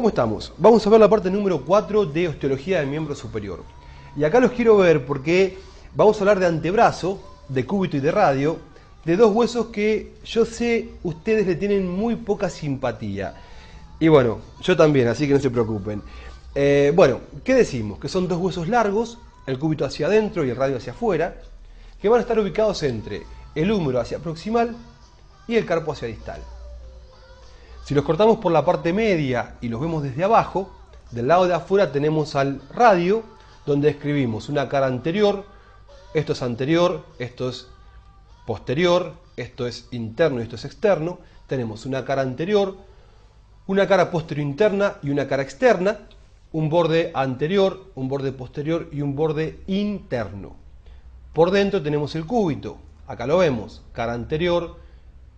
¿Cómo estamos? Vamos a ver la parte número 4 de osteología del miembro superior. Y acá los quiero ver porque vamos a hablar de antebrazo, de cúbito y de radio, de dos huesos que yo sé ustedes le tienen muy poca simpatía. Y bueno, yo también, así que no se preocupen. Bueno, ¿qué decimos? Que son dos huesos largos, el cúbito hacia adentro y el radio hacia afuera, que van a estar ubicados entre el húmero hacia proximal y el carpo hacia distal. Si los cortamos por la parte media y los vemos desde abajo, del lado de afuera tenemos al radio, donde escribimos una cara anterior, esto es anterior, esto es posterior, esto es interno y esto es externo. Tenemos una cara anterior, una cara posterior interna y una cara externa, un borde anterior, un borde posterior y un borde interno. Por dentro tenemos el cúbito, acá lo vemos, cara anterior,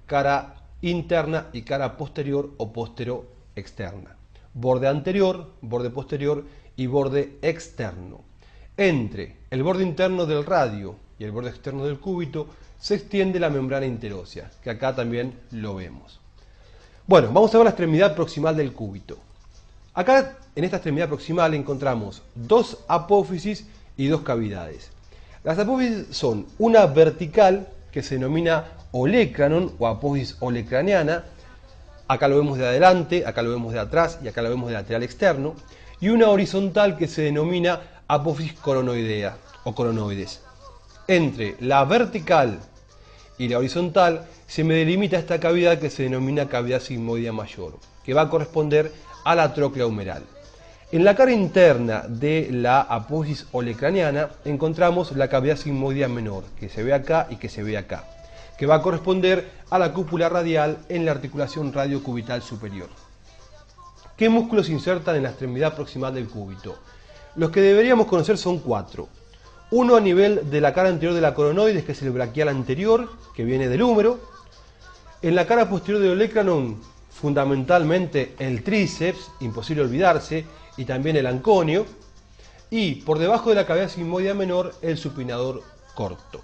cara interna y cara posterior o postero externa. Borde anterior, borde posterior y borde externo. Entre el borde interno del radio y el borde externo del cúbito se extiende la membrana interósea, que acá también lo vemos. Bueno, vamos a ver la extremidad proximal del cúbito. Acá en esta extremidad proximal encontramos dos apófisis y dos cavidades. Las apófisis son una vertical que se denomina olecranon o apófisis olecraniana, acá lo vemos de adelante, acá lo vemos de atrás y acá lo vemos de lateral externo, y una horizontal que se denomina apófisis coronoidea o coronoides. Entre la vertical y la horizontal se me delimita esta cavidad que se denomina cavidad sigmoidea mayor, que va a corresponder a la tróclea humeral. En la cara interna de la apófisis olecraniana encontramos la cavidad sigmoidea menor, que se ve acá y que se ve acá, que va a corresponder a la cúpula radial en la articulación radiocubital superior. ¿Qué músculos se insertan en la extremidad proximal del cúbito? Los que deberíamos conocer son cuatro. Uno a nivel de la cara anterior de la coronoides, que es el braquial anterior, que viene del húmero. En la cara posterior del olecranon, fundamentalmente el tríceps, imposible olvidarse, y también el anconio. Y por debajo de la cavidad sigmoidea menor, el supinador corto.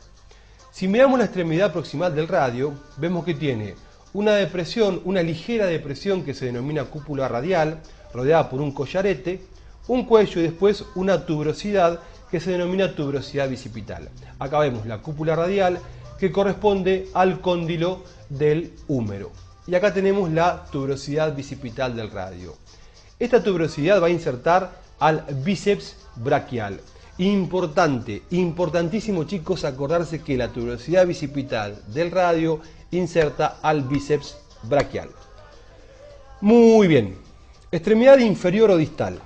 Si miramos la extremidad proximal del radio, vemos que tiene una depresión, una ligera depresión que se denomina cúpula radial, rodeada por un collarete, un cuello y después una tuberosidad que se denomina tuberosidad bicipital. Acá vemos la cúpula radial que corresponde al cóndilo del húmero. Y acá tenemos la tuberosidad bicipital del radio. Esta tuberosidad va a insertar al bíceps braquial. Importante, importantísimo chicos, acordarse que la tuberosidad bicipital del radio inserta al bíceps braquial. Muy bien, extremidad inferior o distal.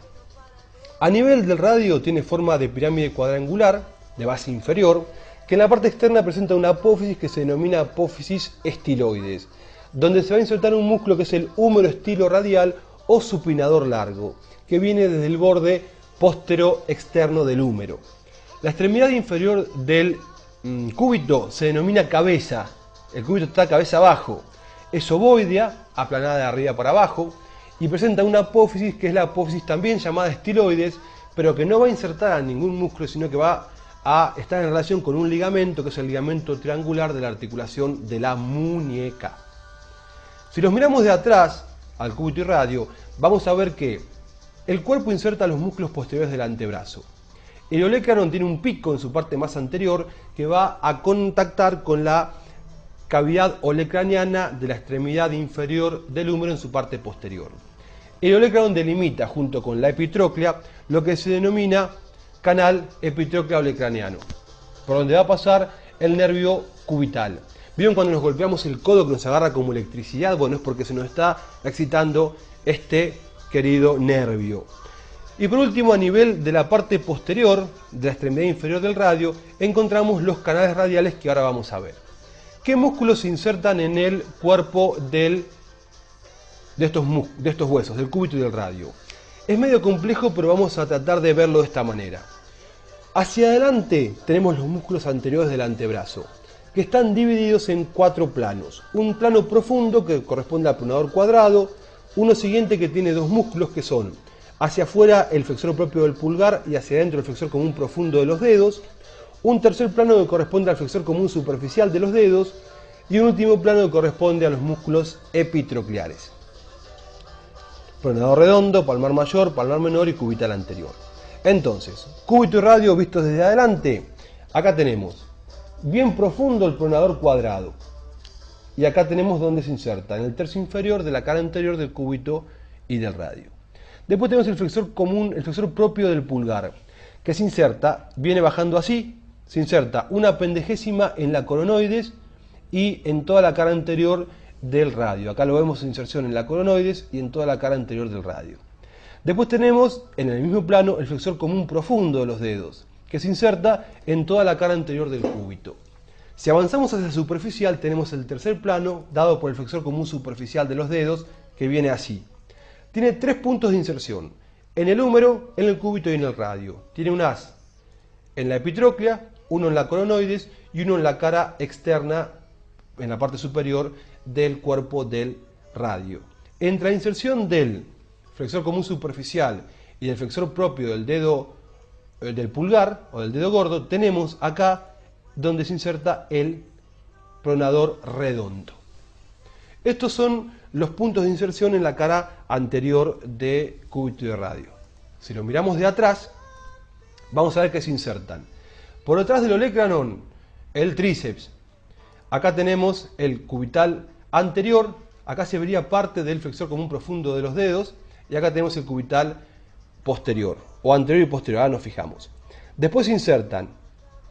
A nivel del radio tiene forma de pirámide cuadrangular, de base inferior, que en la parte externa presenta una apófisis que se denomina apófisis estiloides, donde se va a insertar un músculo que es el húmero estilo radial o supinador largo, que viene desde el borde póstero externo del húmero. La extremidad inferior del cúbito se denomina cabeza. El cúbito está cabeza abajo. Es ovoidea, aplanada de arriba para abajo, y presenta una apófisis que es la apófisis también llamada estiloides, pero que no va a insertar a ningún músculo, sino que va a estar en relación con un ligamento, que es el ligamento triangular de la articulación de la muñeca. Si los miramos de atrás al cúbito y radio, vamos a ver que el cuerpo inserta los músculos posteriores del antebrazo. El olecranon tiene un pico en su parte más anterior que va a contactar con la cavidad olecraniana de la extremidad inferior del húmero en su parte posterior. El olecranon delimita junto con la epitróclea lo que se denomina canal epitróclea olecraniano, por donde va a pasar el nervio cubital. ¿Vieron cuando nos golpeamos el codo que nos agarra como electricidad? Bueno, es porque se nos está excitando este querido nervio. Y por último, a nivel de la parte posterior, de la extremidad inferior del radio, encontramos los canales radiales que ahora vamos a ver. ¿Qué músculos se insertan en el cuerpo de estos huesos, del cúbito y del radio? Es medio complejo, pero vamos a tratar de verlo de esta manera. Hacia adelante tenemos los músculos anteriores del antebrazo, que están divididos en cuatro planos. Un plano profundo que corresponde al pronador cuadrado, uno siguiente que tiene dos músculos que son hacia afuera el flexor propio del pulgar y hacia adentro el flexor común profundo de los dedos, un tercer plano que corresponde al flexor común superficial de los dedos y un último plano que corresponde a los músculos epitrocleares. pronador redondo, palmar mayor, palmar menor y cubital anterior. Entonces, cúbito y radio vistos desde adelante. Acá tenemos bien profundo el pronador cuadrado. Y acá tenemos donde se inserta, en el tercio inferior de la cara anterior del cúbito y del radio. Después tenemos el flexor común, el flexor propio del pulgar, que se inserta, viene bajando así, se inserta una pendejésima en la coronoides y en toda la cara anterior del radio. Acá lo vemos en inserción en la coronoides y en toda la cara anterior del radio. Después tenemos, en el mismo plano, el flexor común profundo de los dedos, que se inserta en toda la cara anterior del cúbito. Si avanzamos hacia superficial, tenemos el tercer plano, dado por el flexor común superficial de los dedos, que viene así. Tiene 3 puntos de inserción, en el húmero, en el cúbito y en el radio. Tiene un as en la epitróclea, uno en la coronoides y uno en la cara externa, en la parte superior del cuerpo del radio. Entre la inserción del flexor común superficial y del flexor propio del dedo del pulgar o del dedo gordo, tenemos acá donde se inserta el pronador redondo. Estos son los puntos de inserción en la cara anterior de cúbito y de radio. Si lo miramos de atrás, vamos a ver que se insertan. Por detrás del olecranon, el tríceps. Acá tenemos el cubital anterior, acá se vería parte del flexor común profundo de los dedos, y acá tenemos el cubital posterior, o anterior y posterior, ahora nos fijamos. Después se insertan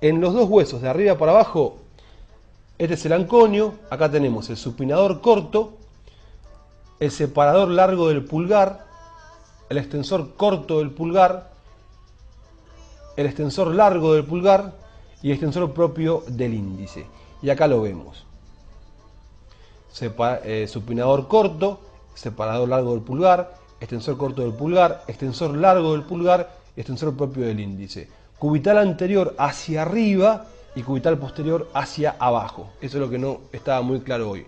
en los dos huesos de arriba para abajo, este es el anconio, acá tenemos el supinador corto, el separador largo del pulgar, el extensor corto del pulgar, el extensor largo del pulgar y el extensor propio del índice. Y acá lo vemos. Supinador corto, separador largo del pulgar, extensor corto del pulgar, extensor largo del pulgar y extensor propio del índice. Cubital anterior hacia arriba y cubital posterior hacia abajo. Eso es lo que no estaba muy claro hoy.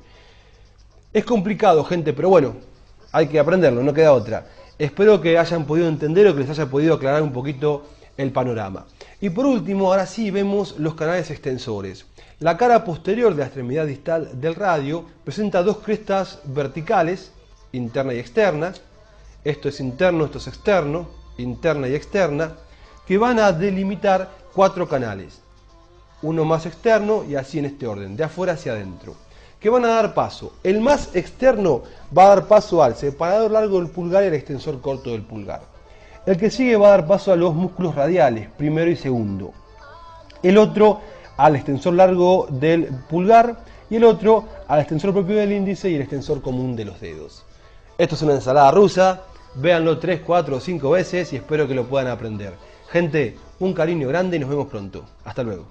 Es complicado, gente, pero bueno, hay que aprenderlo, no queda otra. Espero que hayan podido entender o que les haya podido aclarar un poquito el panorama. Y por último, ahora sí vemos los canales extensores. La cara posterior de la extremidad distal del radio presenta 2 crestas verticales, interna y externa. Esto es interno, esto es externo, interna y externa, que van a delimitar 4 canales. Uno más externo y así en este orden, de afuera hacia adentro, que van a dar paso. El más externo va a dar paso al separador largo del pulgar y al extensor corto del pulgar. El que sigue va a dar paso a los músculos radiales, primero y segundo. El otro al extensor largo del pulgar y el otro al extensor propio del índice y el extensor común de los dedos. Esto es una ensalada rusa, véanlo 3, 4 o 5 veces y espero que lo puedan aprender. Gente, un cariño grande y nos vemos pronto. Hasta luego.